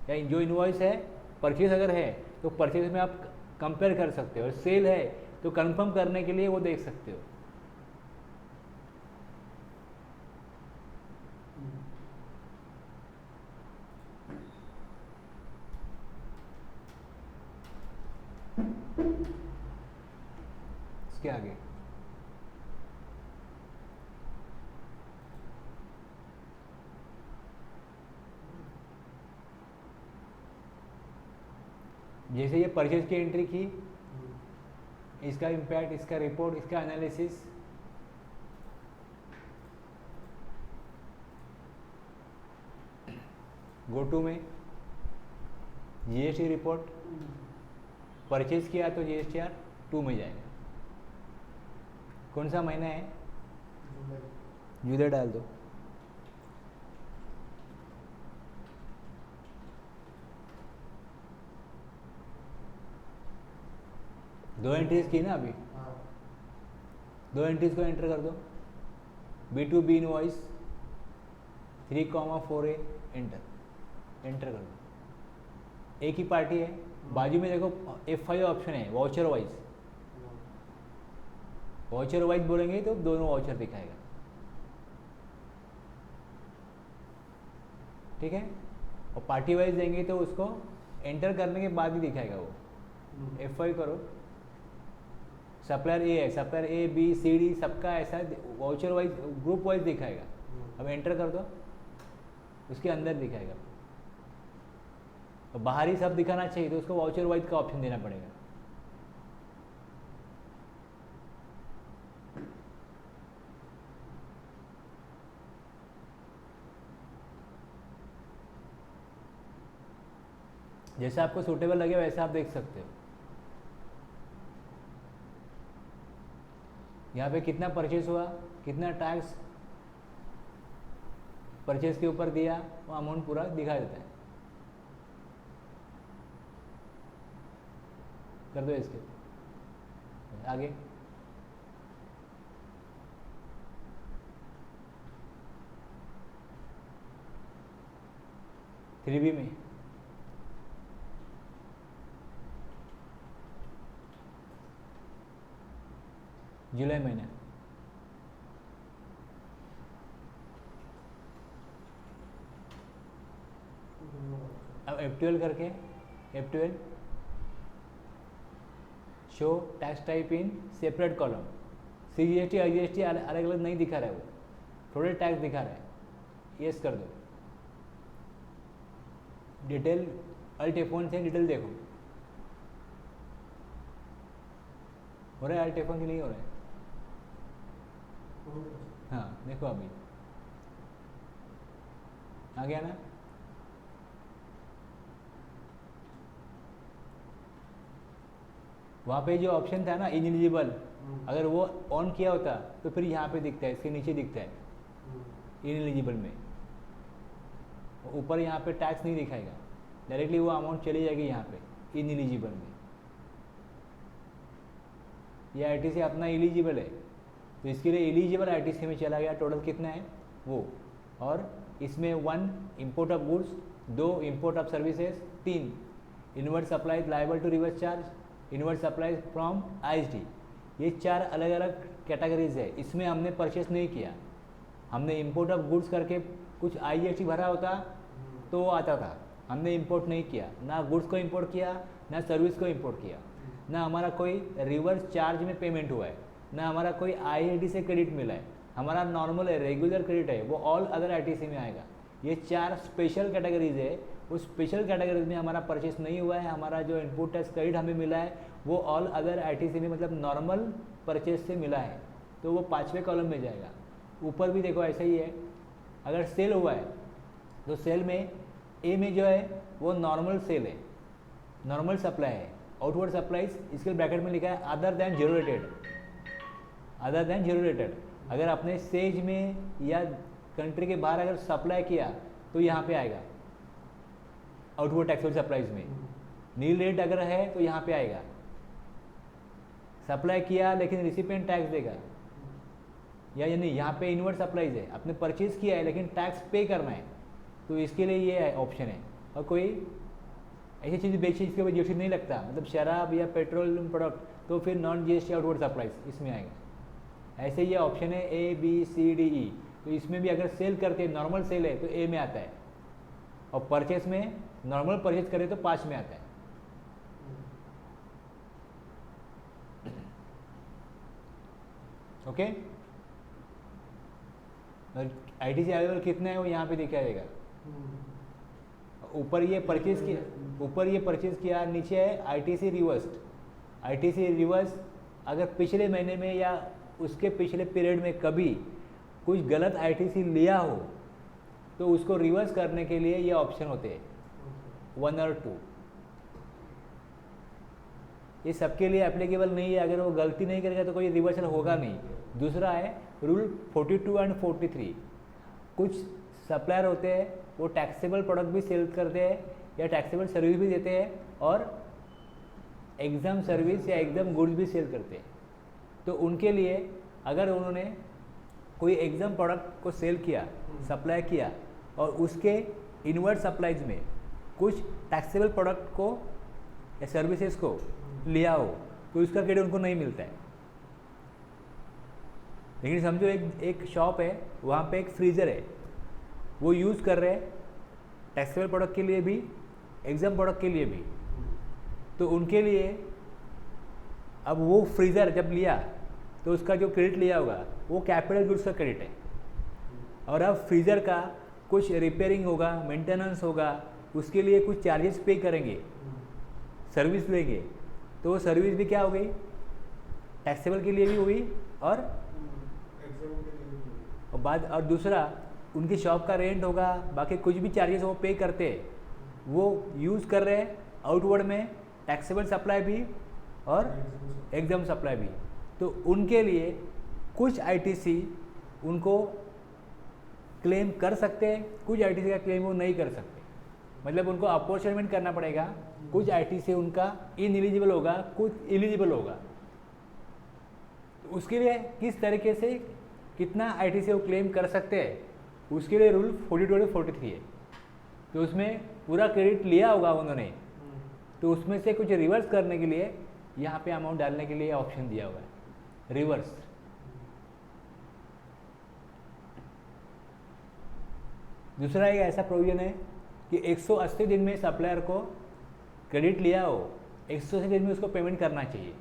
या जो इनवॉइस है, परचेज अगर है तो परचेज में आप कंपेयर कर सकते हो, और सेल है तो कंफर्म करने के लिए वो देख सकते हो। इसके आगे जैसे ये परचेज की एंट्री की, इसका इम्पैक्ट, इसका रिपोर्ट, इसका एनालिसिस, गो टू में GST रिपोर्ट, परचेज किया तो GSTR 2 में जाएगा। कौन सा महीना है, जुलाई डाल दो। दो एंट्रीज की ना अभी, दो एंट्रीज को एंटर कर दो। B2B इनवॉइस 3,4A एंटर कर दो। एक ही पार्टी है, बाजू में देखो F5 ऑप्शन है, वाउचर वाइज। वाउचर वाइज बोलेंगे तो दोनों वाउचर दिखाएगा, ठीक है। और पार्टी वाइज देंगे तो उसको एंटर करने के बाद ही दिखाएगा वो। F5 करो, सप्लायर ए है, supplier A B C D सबका ऐसा वाउचर वाइज, ग्रुप वाइज दिखाएगा। अब एंटर कर दो, उसके अंदर दिखाएगा। तो बाहरी सब दिखाना चाहिए तो उसको वाउचर वाइज का ऑप्शन देना पड़ेगा। जैसा आपको सूटेबल लगे वैसा आप देख सकते हो। यहाँ पे कितना परचेज हुआ, कितना टैक्स परचेज के ऊपर दिया, वो अमाउंट पूरा दिखा देता है। कर दो इसके आगे। थ्री बी में जुलाई महीना, अब F12 करके F12 show tax type in separate column. CGST और GST अलग अलग नहीं दिखा रहा है, वो थोड़े टैक्स दिखा रहा है। यस कर दो। डिटेल अल्ट F1 से डिटेल देखो, हो रहा है अल्ट F1 की नहीं हो रहा है। हाँ देखो अभी आ गया ना। वहाँ पे जो ऑप्शन था ना इनएलिजिबल, अगर वो ऑन किया होता तो फिर यहाँ पे दिखता है, इसके नीचे दिखता है इनएलिजिबल में। ऊपर यहाँ पे टैक्स नहीं दिखाएगा, डायरेक्टली वो अमाउंट चली जाएगी यहाँ पे इनएलिजिबल में। ये ITC अपना एलिजिबल है तो इसके लिए एलिजिबल ITC में चला गया। टोटल कितना है वो, और इसमें 1 import of goods, 2 import of services, 3 inward supply liable to reverse charge, inward supply from ISD। ये 4 अलग अलग कैटेगरीज है। इसमें हमने परचेस नहीं किया, हमने इम्पोर्ट ऑफ गुड्स करके कुछ IGST भरा होता तो वो आता था। हमने इंपोर्ट नहीं किया, ना गुड्स को इंपोर्ट किया ना सर्विस को इंपोर्ट किया। ना हमारा कोई रिवर्स चार्ज में पेमेंट हुआ है, ना हमारा कोई IIT से क्रेडिट मिला है, हमारा नॉर्मल है, रेगुलर क्रेडिट है, वो ऑल अदर ITC में आएगा। ये 4 स्पेशल कैटेगरीज है, उस स्पेशल कैटेगरीज में हमारा परचेस नहीं हुआ है, हमारा जो इनपुट टैक्स क्रेडिट हमें मिला है वो ऑल अदर ITC में मतलब नॉर्मल परचेस से मिला है, तो वो 5वें कॉलम में जाएगा। ऊपर भी देखो ऐसा ही है, अगर सेल हुआ है तो सेल में ए में जो है वो नॉर्मल सेल है, नॉर्मल सप्लाई है। आउटवर्ड सप्लाईज इसके ब्रैकेट में लिखा है other than zero rated, other than zero rated. अगर आपने सेज में या कंट्री के बाहर अगर सप्लाई किया तो यहाँ पे आएगा आउटवर्ड टैक्सेबल सप्लाईज में। नील रेट अगर है तो यहाँ पे आएगा। सप्लाई किया लेकिन रिसिपिएंट टैक्स देगा, या यानी यहाँ पे इनवर्ड सप्लाईज है, आपने परचेज किया है लेकिन टैक्स पे करना है, तो इसके लिए ये ऑप्शन है। और कोई ऐसी चीज़ बेची इसके ऊपर GST नहीं लगता, मतलब शराब या पेट्रोलियम प्रोडक्ट, तो फिर नॉन GST आउटवर्ड सप्लाईज इसमें आएगा। ऐसे ये ऑप्शन है A B C D E, तो इसमें भी अगर सेल करते हैं, नॉर्मल सेल है तो A में आता है, और परचेस में नॉर्मल परचेज करें तो 5 में आता है। ओके, ITC अवेलेबल कितना है वो यहाँ पे दिखाया जाएगा। ऊपर ये परचेज किया, ऊपर ये परचेज किया, नीचे है ITC रिवर्स्ड। ITC रिवर्स अगर पिछले महीने में या उसके पिछले पीरियड में कभी कुछ गलत ITC लिया हो तो उसको रिवर्स करने के लिए ये ऑप्शन होते हैं 1 और 2। ये सबके लिए एप्लीकेबल नहीं है, अगर वो गलती नहीं करेगा तो कोई रिवर्सल होगा नहीं। दूसरा है रूल 42 एंड 43। कुछ सप्लायर होते हैं वो टैक्सेबल प्रोडक्ट भी सेल करते हैं या टैक्सेबल सर्विस भी देते हैं और एग्जाम सर्विस या एग्जाम गुड्स भी सेल करते हैं। तो उनके लिए अगर उन्होंने कोई एग्जाम प्रोडक्ट को सेल किया, सप्लाई किया, और उसके इनवर्ड सप्लाईज में कुछ टैक्सेबल प्रोडक्ट को या सर्विसेज को लिया हो तो उसका क्रेडिट उनको नहीं मिलता है। लेकिन समझो एक शॉप है, वहाँ पे एक फ्रीज़र है, वो यूज़ कर रहे हैं टैक्सेबल प्रोडक्ट के लिए भी, एग्जाम प्रोडक्ट के लिए भी, तो उनके लिए अब वो फ्रीज़र जब लिया तो उसका जो क्रेडिट लिया होगा वो कैपिटल गुड्स का क्रेडिट है। और अब फ्रीज़र का कुछ रिपेयरिंग होगा, मेंटेनेंस होगा, उसके लिए कुछ चार्जेस पे करेंगे, सर्विस लेंगे, तो वो सर्विस भी क्या हो गई, टैक्सेबल के लिए भी हुई और और दूसरा उनकी शॉप का रेंट होगा, बाकी कुछ भी चार्जेस वो पे करते हैं, वो यूज़ कर रहे हैं आउटवर्ड में टैक्सेबल सप्लाई भी और एग्जाम सप्लाई भी। तो उनके लिए कुछ ITC उनको क्लेम कर सकते हैं, कुछ ITC का क्लेम वो नहीं कर सकते, मतलब उनको अपॉर्चुनिटी करना पड़ेगा। कुछ ITC उनका इनएलिजिबल होगा, कुछ एलिजिबल होगा। उसके लिए किस तरीके से कितना ITC वो क्लेम कर सकते हैं, उसके लिए रूल 42 और 43 है। तो उसमें पूरा क्रेडिट लिया होगा उन्होंने, तो उसमें से कुछ रिवर्स करने के लिए यहाँ पे अमाउंट डालने के लिए ऑप्शन दिया हुआ है रिवर्स। दूसरा एक ऐसा प्रोविजन है कि 180 दिन में सप्लायर को क्रेडिट लिया हो, 180 दिन में उसको पेमेंट करना चाहिए।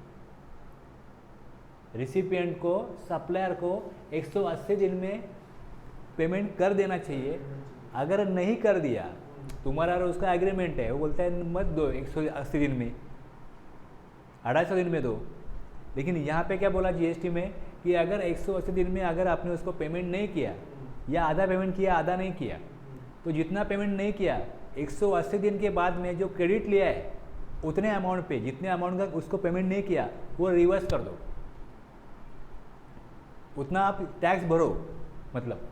रिसिपिएंट को, सप्लायर को 180 दिन में पेमेंट कर देना चाहिए। अगर नहीं कर दिया, तुम्हारा और उसका एग्रीमेंट है, वो बोलता है मत दो 180 दिन में, 250 दिन में दो। लेकिन यहाँ पे क्या बोला GST में कि अगर 180 दिन में अगर आपने उसको पेमेंट नहीं किया या आधा पेमेंट किया आधा नहीं किया, तो जितना पेमेंट नहीं किया 180 दिन के बाद में जो क्रेडिट लिया है उतने अमाउंट पे, जितने अमाउंट का उसको पेमेंट नहीं किया वो रिवर्स कर दो, उतना आप टैक्स भरो, मतलब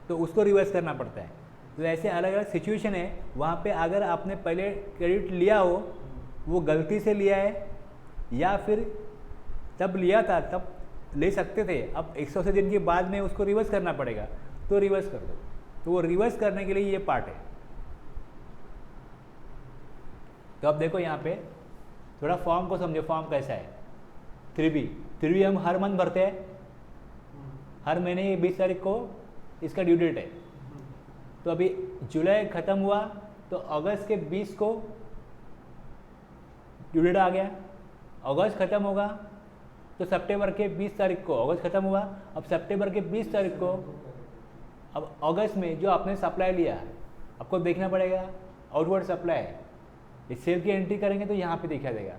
तो उसको रिवर्स करना पड़ता है। तो ऐसे अलग अलग सिचुएशन है, वहाँ पे अगर आपने पहले क्रेडिट लिया हो, वो गलती से लिया है या फिर तब लिया था तब ले सकते थे, अब 180 दिन के बाद में उसको रिवर्स करना पड़ेगा, तो रिवर्स कर दो। तो वो रिवर्स करने के लिए ये पार्ट है। तो अब देखो यहाँ पे थोड़ा फॉर्म को समझो, फॉर्म कैसा है। 3B हम हर मंथ भरते हैं, हर महीने 20 तारीख को इसका ड्यू डेट है। तो अभी जुलाई ख़त्म हुआ तो अगस्त के 20 को ड्यू डेट आ गया, अगस्त ख़त्म होगा तो सितंबर के 20 तारीख को अगस्त ख़त्म हुआ। अब सितंबर के 20 तारीख को, अब अगस्त में जो आपने सप्लाई लिया आपको देखना पड़ेगा आउटवर्ड सप्लाई। इस सेल की एंट्री करेंगे तो यहाँ पे दिखा देगा।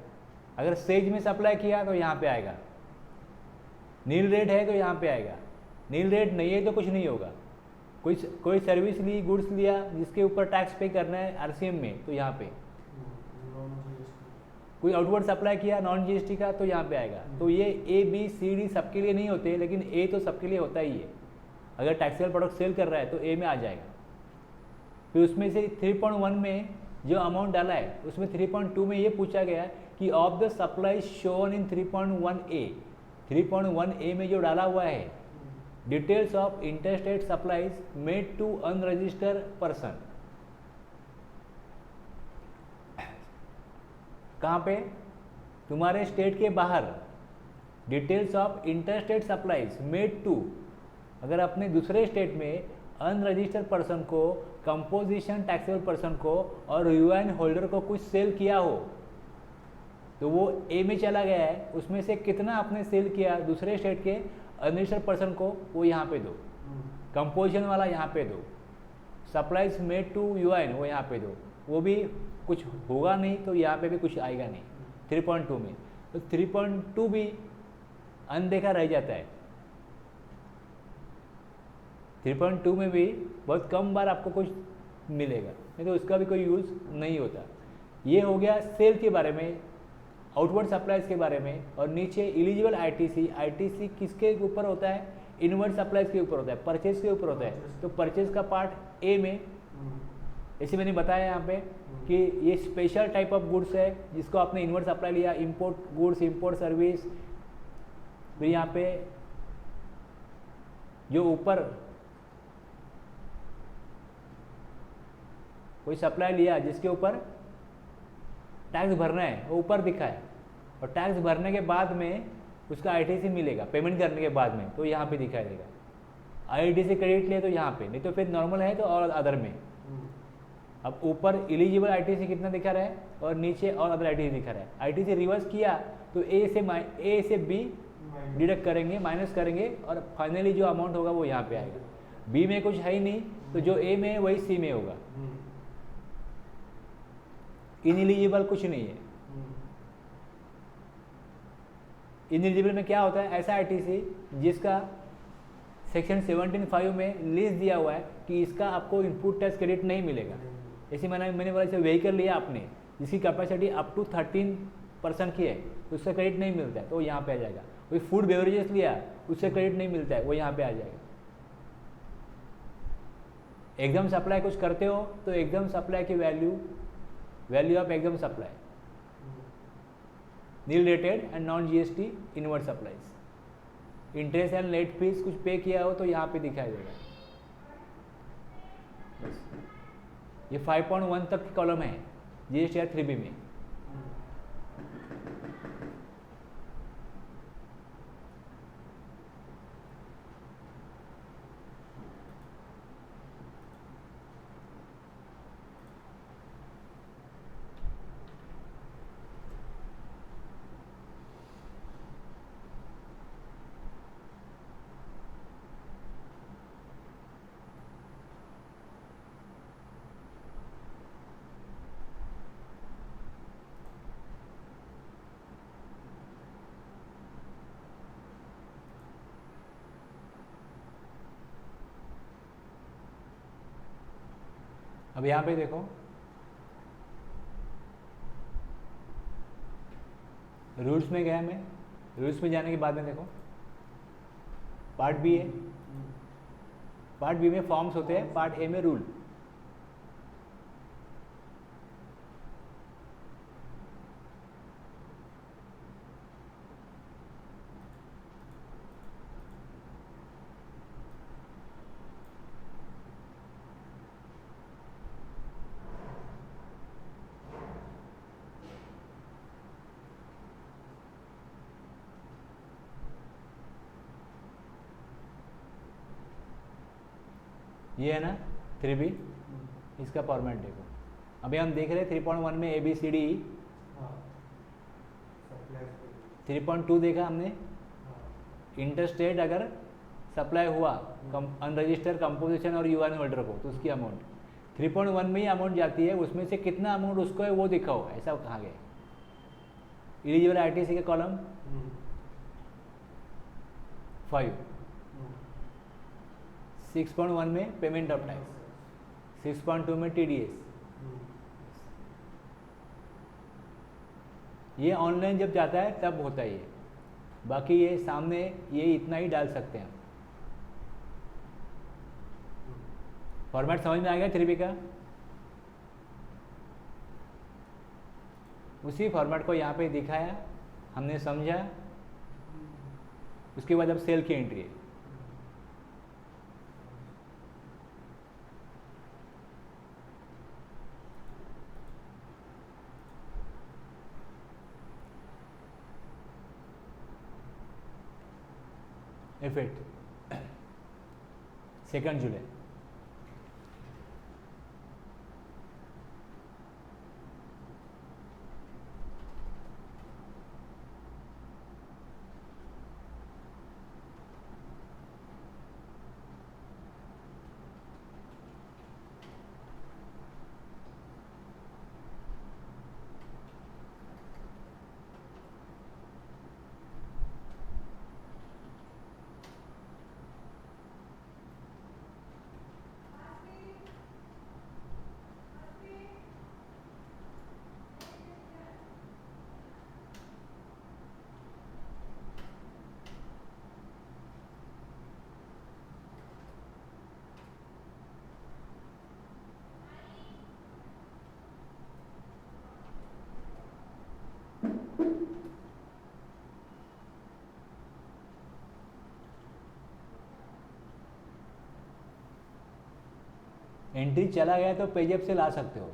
अगर सेज में सप्लाई किया तो यहाँ पे आएगा, नील रेट है तो यहाँ पे आएगा, नील रेट नहीं है तो कुछ नहीं होगा। कोई सर्विस ली, गुड्स लिया जिसके ऊपर टैक्स पे करना है आरसीएम में तो यहाँ पे, कोई आउटवर्ड सप्लाई किया नॉन जीएसटी का तो यहाँ पे आएगा। तो ये ए बी सी डी सबके लिए नहीं होते, लेकिन ए तो सबके लिए होता ही है। अगर टैक्सेबल प्रोडक्ट सेल कर रहा है तो ए में आ जाएगा। फिर उसमें से 3.1 में जो अमाउंट डाला है उसमें 3.2 में ये पूछा गया कि of the supply shown in 3.1A, 3.1A में जो डाला हुआ है details of interstate supplies made to unregistered person. कहाँ पे? तुम्हारे स्टेट के बाहर details of interstate supplies made to, अगर अपने दूसरे स्टेट में अनरजिस्टर्ड पर्सन को, कंपोजिशन टैक्सेबल पर्सन को और यूएन होल्डर को कुछ सेल किया हो तो वो ए में चला गया है, उसमें से कितना आपने सेल किया दूसरे स्टेट के अनरजिस्टर्ड पर्सन को वो यहाँ पे दो, कंपोजिशन वाला यहाँ पे दो, सप्लाईज मेड टू यूएन वो यहाँ पे दो। वो भी कुछ होगा नहीं तो यहाँ पे भी कुछ आएगा नहीं 3.2 में। तो 3.2 भी अनदेखा रह जाता है। 3.2 में भी बहुत कम बार आपको कुछ मिलेगा, नहीं तो उसका भी कोई यूज़ नहीं होता। ये हो गया सेल के बारे में, आउटवर्ड सप्लाईज के बारे में। और नीचे एलिजिबल आईटीसी, आईटीसी किसके ऊपर होता है? इनवर्ड सप्लाईज के ऊपर होता है, परचेज के ऊपर होता है। तो परचेज का पार्ट ए में, जैसे मैंने बताया यहाँ पे कि ये स्पेशल टाइप ऑफ गुड्स है जिसको आपने इनवर्ड सप्लाई लिया, इंपोर्ट गुड्स, इंपोर्ट सर्विस। फिर यहाँ पे जो ऊपर कोई सप्लाई लिया जिसके ऊपर टैक्स भरना है वो ऊपर दिखा है, और टैक्स भरने के बाद में उसका आईटीसी मिलेगा पेमेंट करने के बाद में, तो यहाँ पे दिखाई देगा। आईटीसी क्रेडिट लिए तो यहाँ पे, नहीं तो फिर नॉर्मल है तो और अदर में। अब ऊपर एलिजिबल आईटीसी कितना दिखा रहा है और नीचे और अदर आईटीसी दिखा रहा है। आईटीसी रिवर्स किया तो ए से बी डिडक्ट करेंगे, माइनस करेंगे, और फाइनली जो अमाउंट होगा वो यहाँ पे आएगा। बी में कुछ है ही नहीं तो जो ए में है वही सी में होगा। इनएलिजिबल कुछ नहीं है। इनएलिजिबल में क्या होता है? ऐसा आईटीसी जिसका सेक्शन 17(5) में लिस्ट दिया हुआ है कि इसका आपको इनपुट टैक्स क्रेडिट नहीं मिलेगा। जैसे मैंने बोला जैसे व्हीकल लिया आपने जिसकी कैपेसिटी अप टू 13% की है तो उसका क्रेडिट नहीं मिलता है, तो यहाँ पे आ जाएगा। कोई फूड बेवरेजेस लिया उससे क्रेडिट नहीं मिलता है, वो यहाँ पे आ जाएगा। एकदम सप्लाई कुछ करते हो तो एकदम सप्लाई की वैल्यू ऑफ एकदम supply, nil rated and non GST inward supplies. Interest and late fees कुछ पे किया हो तो यहाँ पे दिखाई देगा। ये 5.1 तक की कॉलम है जीएसटी 3B में। अब यहाँ पे देखो रूल्स में गया मैं, रूल्स में जाने के बाद में देखो पार्ट बी है, पार्ट बी में फॉर्म्स होते हैं, पार्ट ए में रूल। ये है ना 3B, इसका फॉर्मेट देखो। अभी हम देख रहे हैं 3.1 में ABCD 3.2 देखा हमने, इंटरस्टेट अगर सप्लाई हुआ अनरजिस्टर्ड कंपोजिशन और यूआन होल्डर को तो उसकी अमाउंट 3.1 में ही अमाउंट जाती है, उसमें से कितना अमाउंट उसको है वो दिखाओ, ऐसा कहा गया। एलिजिबल आरटीसी का कॉलम 5, 6.1 में पेमेंट ऑफ टैक्स, 6.2 में टीडीएस। ये ऑनलाइन जब जाता है तब होता है ये, बाकी ये सामने ये इतना ही डाल सकते हैं। फॉर्मेट समझ में आ गया 3B का? उसी फॉर्मेट को यहाँ पे दिखाया हमने, समझा। उसके बाद अब सेल की एंट्री है। इफेक्ट 2 जुलाई। एंट्री चला गया तो पेजअप से ला सकते हो।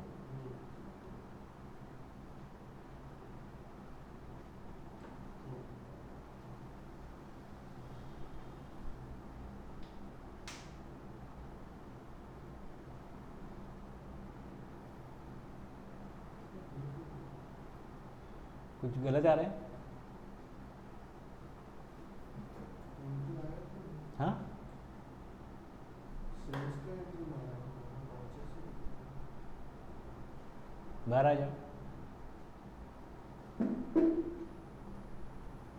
कुछ गलत आ रहा है? हाँ, बाहर आ जाओ,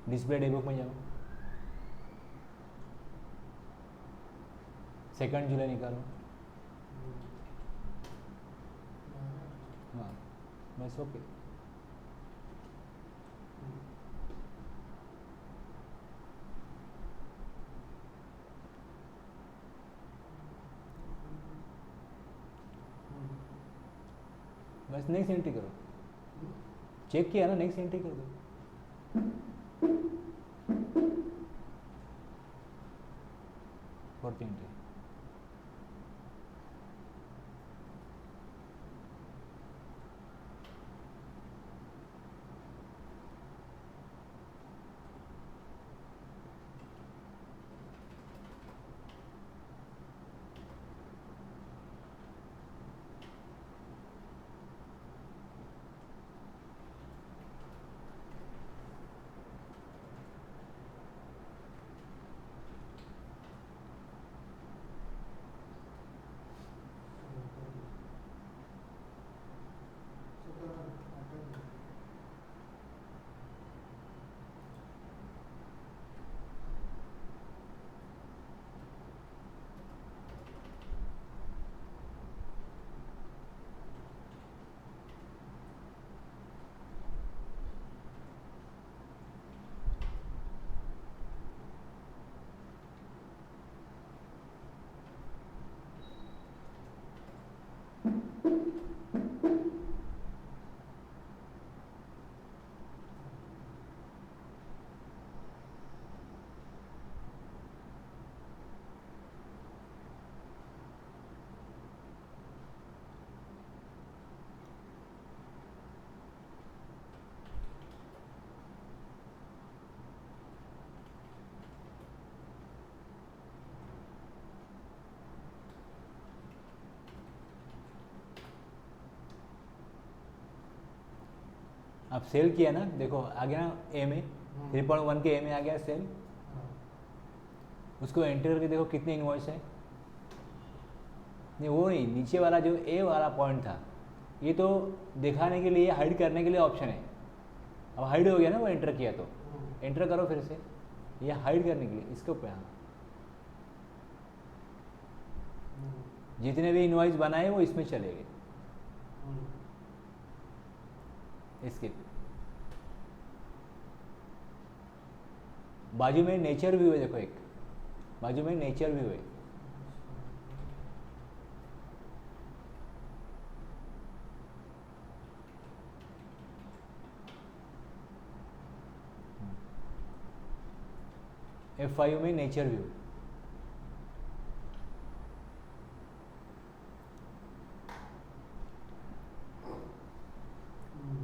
डिस्प्ले डेबुक में जाओ, 2 जुलाई निकालो। हाँ बस, ओके। बस नेक्स्ट एंट्री करो, चेक किया ना, नेक्स्ट एंट्री कर दो। Fourth entry. अब सेल किया ना, देखो आ गया ना ए में, 3.1 के ए में आ गया सेल, उसको एंटर करके देखो कितने इनवॉइस है। नहीं वो नहीं, नीचे वाला जो ए वाला पॉइंट था, ये तो दिखाने के लिए, हाइड करने के लिए ऑप्शन है। अब हाइड हो गया ना, वो एंटर किया तो एंटर करो फिर से, ये हाइड करने के लिए इसके ऊपर। हाँ, जितने भी इनवॉइस बनाए वो इसमें चले गए। इसके बाजू में नेचर व्यू है, देखो एक बाजू में नेचर व्यू है। F5 में नेचर व्यू,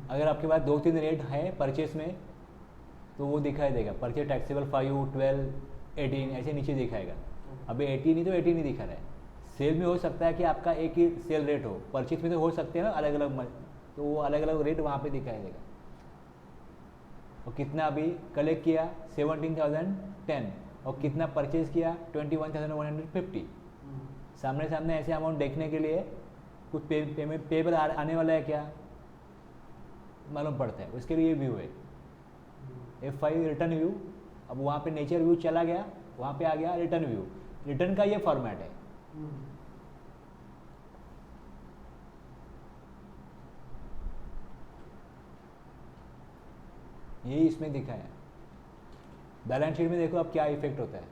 अगर आपके पास 2-3 रेट है परचेस में तो वो दिखाई देगा, परचेस टैक्सेबल 5, 12, 18 ऐसे नीचे दिखाएगा। अभी 18 ही तो 18 ही दिखा रहा है। सेल में हो सकता है कि आपका एक ही सेल रेट हो, परचेस में तो हो सकते हैं ना अलग अलग, तो वो अलग अलग रेट वहाँ पे दिखाई देगा। और कितना अभी कलेक्ट किया 17,010, और कितना परचेज किया 21,150। सामने सामने ऐसे अमाउंट देखने के लिए कुछ पेमेंट पेपर आने वाला है क्या मालूम पड़ता है, उसके लिए व्यू है। F5 रिटर्न व्यू, अब वहाँ पे नेचर व्यू चला गया, वहाँ पे आ गया रिटर्न व्यू। रिटर्न का ये फॉर्मेट है। यही इसमें दिखा है। बैलेंस शीट में देखो अब क्या इफेक्ट होता है।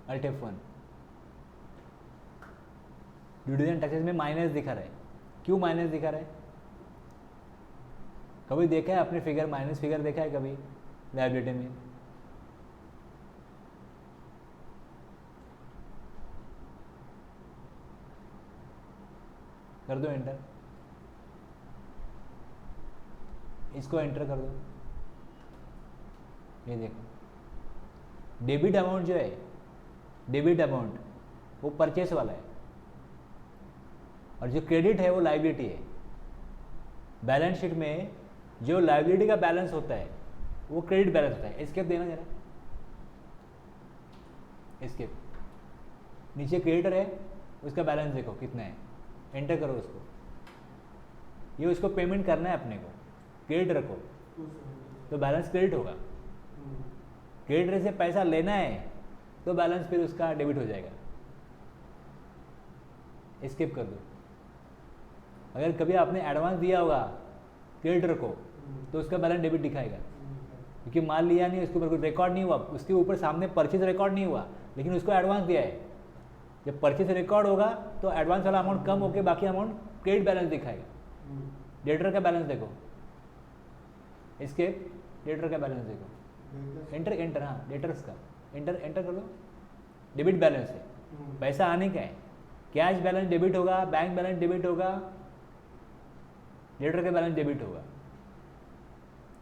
Alt F1, duties and taxes में माइनस दिखा रहा है। क्यों माइनस दिखा रहा है? कभी देखा है आपने फिगर, माइनस फिगर देखा है कभी लायबिलिटी में? कर दो एंटर, इसको एंटर कर दो। ये देखो डेबिट अमाउंट जो है, डेबिट अमाउंट वो परचेस वाला है, और जो क्रेडिट है वो लायबिलिटी है। बैलेंस शीट में जो लायबिलिटी का बैलेंस होता है वो क्रेडिट बैलेंस होता है। एस्केप देना जरा, एस्केप। नीचे क्रेडिटर है, उसका बैलेंस देखो कितना है, एंटर करो उसको। ये उसको पेमेंट करना है अपने को, क्रेडिटर को, तो बैलेंस क्रेडिट होगा। क्रेडिटर से पैसा लेना है तो बैलेंस फिर उसका डेबिट हो जाएगा। एस्केप कर दो। अगर कभी आपने एडवांस दिया होगा क्रेडिटर को तो उसका बैलेंस डेबिट दिखाएगा, क्योंकि माल लिया नहीं, उसके ऊपर कुछ रिकॉर्ड नहीं हुआ, उसके ऊपर सामने परचेज रिकॉर्ड नहीं हुआ, लेकिन उसको एडवांस दिया है। जब परचेज रिकॉर्ड होगा तो एडवांस वाला अमाउंट कम होकर बाकी अमाउंट क्रेडिट बैलेंस दिखाएगा। डेटर का बैलेंस देखो, एस्केप, डेटर का बैलेंस देखो, एंटर एंटर, हाँ डेटर्स का एंटर एंटर कर लो। डेबिट बैलेंस है, पैसा आने का है। कैश बैलेंस डेबिट होगा, बैंक बैलेंस डेबिट होगा, डेटर का बैलेंस डेबिट होगा।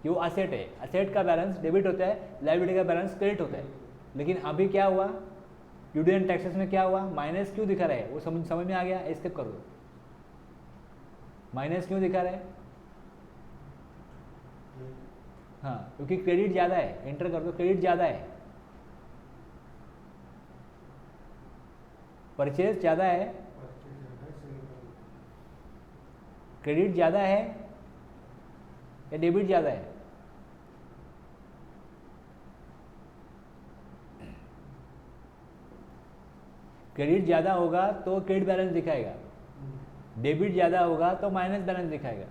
कि वो असेट है, असेट का बैलेंस डेबिट होता है, लायबिलिटी का बैलेंस क्रेडिट होता है। लेकिन अभी क्या हुआ, ड्यूटी एंड टैक्सेस में क्या हुआ, माइनस क्यों दिखा रहा है वो समझ में आ गया। एस्केप कर दो। माइनस क्यों दिखा रहा है? हाँ, क्योंकि क्रेडिट ज़्यादा है। एंटर कर दो, क्रेडिट ज़्यादा है, परचेज ज़्यादा है, क्रेडिट ज़्यादा है या डेबिट ज़्यादा है? क्रेडिट ज़्यादा होगा तो क्रेडिट बैलेंस दिखाएगा, डेबिट ज़्यादा होगा तो माइनस बैलेंस दिखाएगा।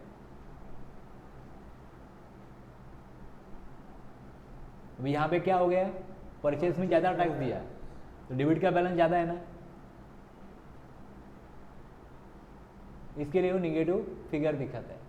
अभी यहाँ पे क्या हो गया, परचेज में ज़्यादा टैक्स दिया तो डेबिट का बैलेंस ज़्यादा है ना, इसके लिए वो निगेटिव फिगर दिखाता है।